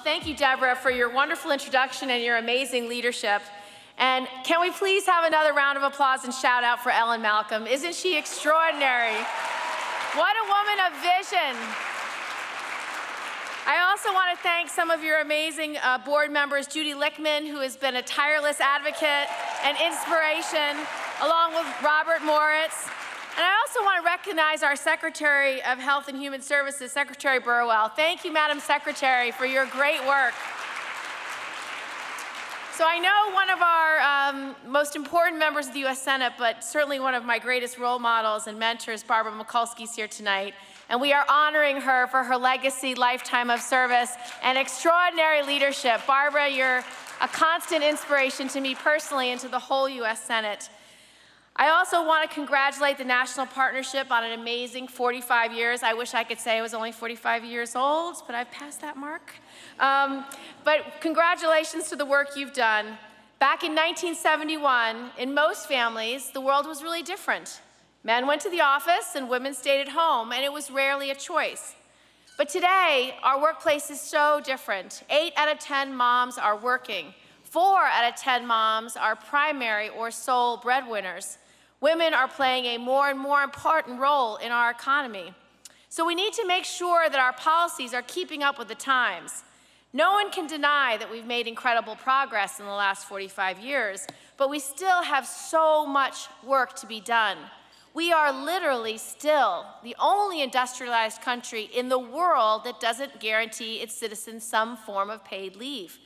Thank you, Deborah, for your wonderful introduction and your amazing leadership. And can we please have another round of applause and shout out for Ellen Malcolm? Isn't she extraordinary? What a woman of vision. I also want to thank some of your amazing board members, Judy Lickman, who has been a tireless advocate and inspiration, along with Robert Moritz. And I also want to recognize our Secretary of Health and Human Services, Secretary Burwell. Thank you, Madam Secretary, for your great work. So I know one of our most important members of the U.S. Senate, but certainly one of my greatest role models and mentors, Barbara Mikulski, is here tonight. And we are honoring her for her legacy, lifetime of service, and extraordinary leadership. Barbara, you're a constant inspiration to me personally and to the whole U.S. Senate. I also want to congratulate the National Partnership on an amazing 45 years. I wish I could say I was only 45 years old, but I've passed that mark. But congratulations to the work you've done. Back in 1971, in most families, the world was really different. Men went to the office and women stayed at home, and it was rarely a choice. But today, our workplace is so different. 8 out of 10 moms are working. 4 out of 10 moms are primary or sole breadwinners. Women are playing a more and more important role in our economy. So we need to make sure that our policies are keeping up with the times. No one can deny that we've made incredible progress in the last 45 years, but we still have so much work to be done. We are literally still the only industrialized country in the world that doesn't guarantee its citizens some form of paid leave.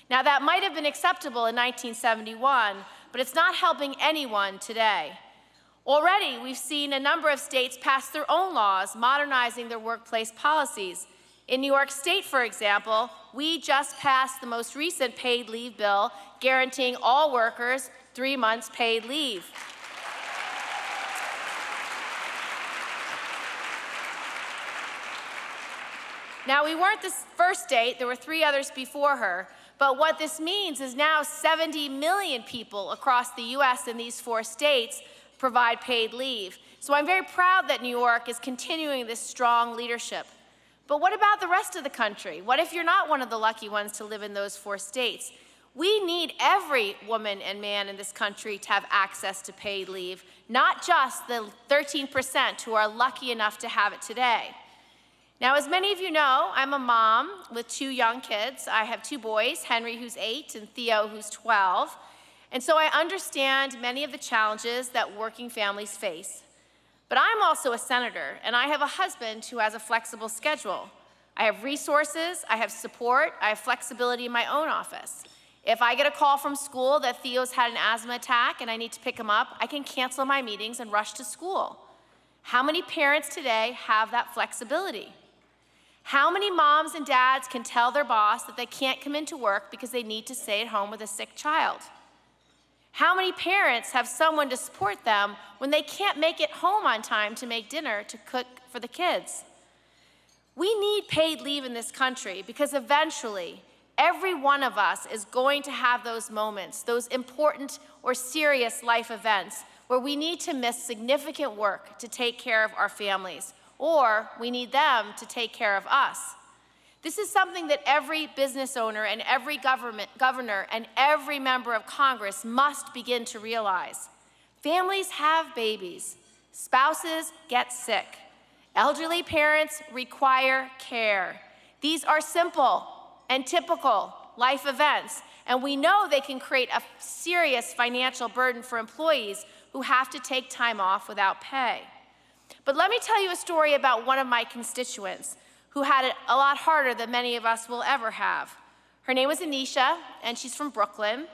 Now, that might have been acceptable in 1971, but it's not helping anyone today. Already, we've seen a number of states pass their own laws modernizing their workplace policies. In New York State, for example, we just passed the most recent paid leave bill guaranteeing all workers 3 months paid leave. Now, we weren't the first state. There were 3 others before her. But what this means is now 70 million people across the U.S. in these 4 states provide paid leave. So I'm very proud that New York is continuing this strong leadership. But what about the rest of the country? What if you're not one of the lucky ones to live in those 4 states? We need every woman and man in this country to have access to paid leave, not just the 13% who are lucky enough to have it today. Now, as many of you know, I'm a mom with 2 young kids. I have 2 boys, Henry, who's 8, and Theo, who's 12. And so I understand many of the challenges that working families face. But I'm also a senator, and I have a husband who has a flexible schedule. I have resources, I have support, I have flexibility in my own office. If I get a call from school that Theo's had an asthma attack and I need to pick him up, I can cancel my meetings and rush to school. How many parents today have that flexibility? How many moms and dads can tell their boss that they can't come into work because they need to stay at home with a sick child? How many parents have someone to support them when they can't make it home on time to make dinner to cook for the kids? We need paid leave in this country because eventually every one of us is going to have those moments, those important or serious life events where we need to miss significant work to take care of our families, or we need them to take care of us. This is something that every business owner and every governor and every member of Congress must begin to realize. Families have babies. Spouses get sick. Elderly parents require care. These are simple and typical life events, and we know they can create a serious financial burden for employees who have to take time off without pay. But let me tell you a story about one of my constituents who had it a lot harder than many of us will ever have. Her name was Anisha, and she's from Brooklyn.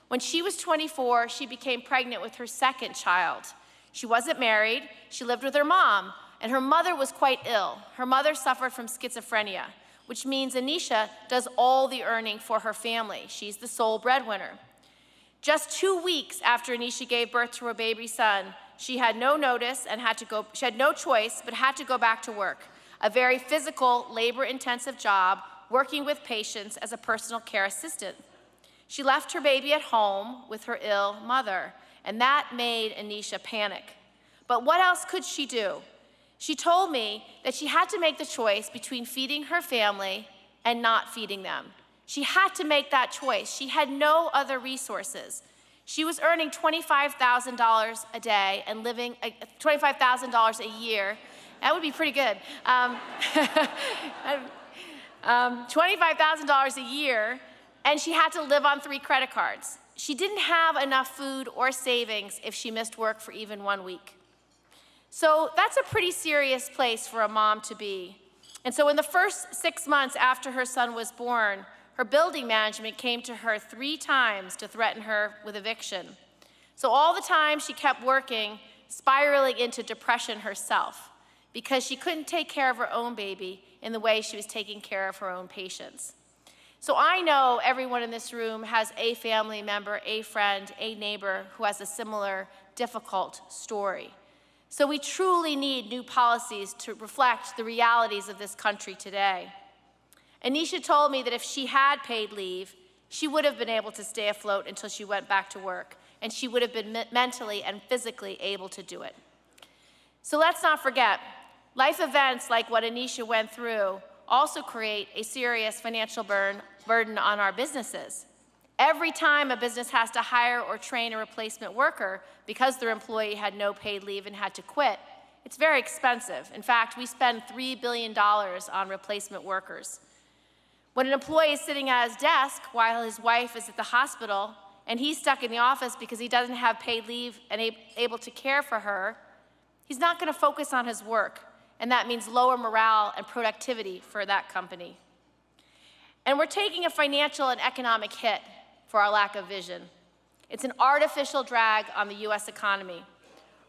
When she was 24, she became pregnant with her 2nd child. She wasn't married, she lived with her mom, and her mother was quite ill. Her mother suffered from schizophrenia, which means Anisha does all the earning for her family. She's the sole breadwinner. Just 2 weeks after Anisha gave birth to her baby son, she had no notice and she had no choice but had to go back to work. A very physical, labor-intensive job, working with patients as a personal care assistant. She left her baby at home with her ill mother, and that made Anisha panic. But what else could she do? She told me that she had to make the choice between feeding her family and not feeding them. She had to make that choice. She had no other resources. She was earning $25,000 a day and living $25,000 a year. That would be pretty good. $25,000 a year, and she had to live on 3 credit cards. She didn't have enough food or savings if she missed work for even 1 week. So that's a pretty serious place for a mom to be. And so in the first 6 months after her son was born, her building management came to her 3 times to threaten her with eviction. So all the time she kept working, spiraling into depression herself, because she couldn't take care of her own baby in the way she was taking care of her own patients. So I know everyone in this room has a family member, a friend, a neighbor who has a similar difficult story. So we truly need new policies to reflect the realities of this country today. Anisha told me that if she had paid leave, she would have been able to stay afloat until she went back to work, and she would have been mentally and physically able to do it. So let's not forget, life events like what Anisha went through also create a serious financial burden on our businesses. Every time a business has to hire or train a replacement worker because their employee had no paid leave and had to quit, it's very expensive. In fact, we spend $3 billion on replacement workers. When an employee is sitting at his desk while his wife is at the hospital and he's stuck in the office because he doesn't have paid leave and able to care for her, he's not going to focus on his work, and that means lower morale and productivity for that company. And we're taking a financial and economic hit for our lack of vision. It's an artificial drag on the US economy.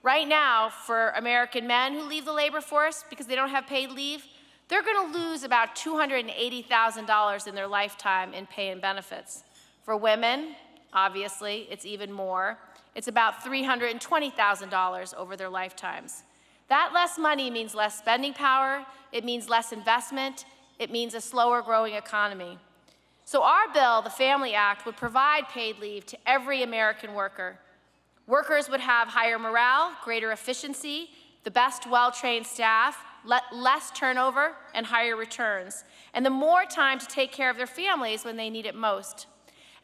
Right now, for American men who leave the labor force because they don't have paid leave, they're going to lose about $280,000 in their lifetime in pay and benefits. For women, obviously, it's even more. It's about $320,000 over their lifetimes. That less money means less spending power, it means less investment, it means a slower growing economy. So our bill, the Family Act, would provide paid leave to every American worker. Workers would have higher morale, greater efficiency, the best well-trained staff, less turnover, and higher returns, and the more time to take care of their families when they need it most.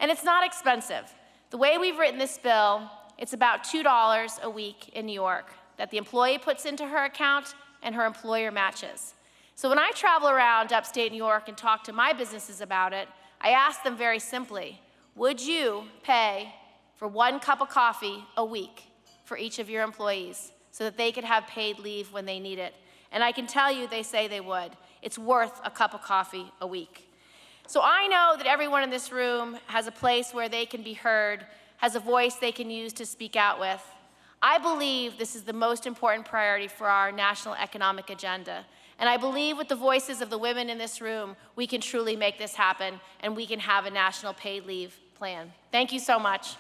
And it's not expensive. The way we've written this bill, it's about $2 a week in New York that the employee puts into her account and her employer matches. So when I travel around upstate New York and talk to my businesses about it, I ask them very simply, would you pay for 1 cup of coffee a week for each of your employees so that they could have paid leave when they need it? And I can tell you they say they would. It's worth a cup of coffee a week. So I know that everyone in this room has a place where they can be heard, has a voice they can use to speak out with. I believe this is the most important priority for our national economic agenda. And I believe with the voices of the women in this room, we can truly make this happen, and we can have a national paid leave plan. Thank you so much.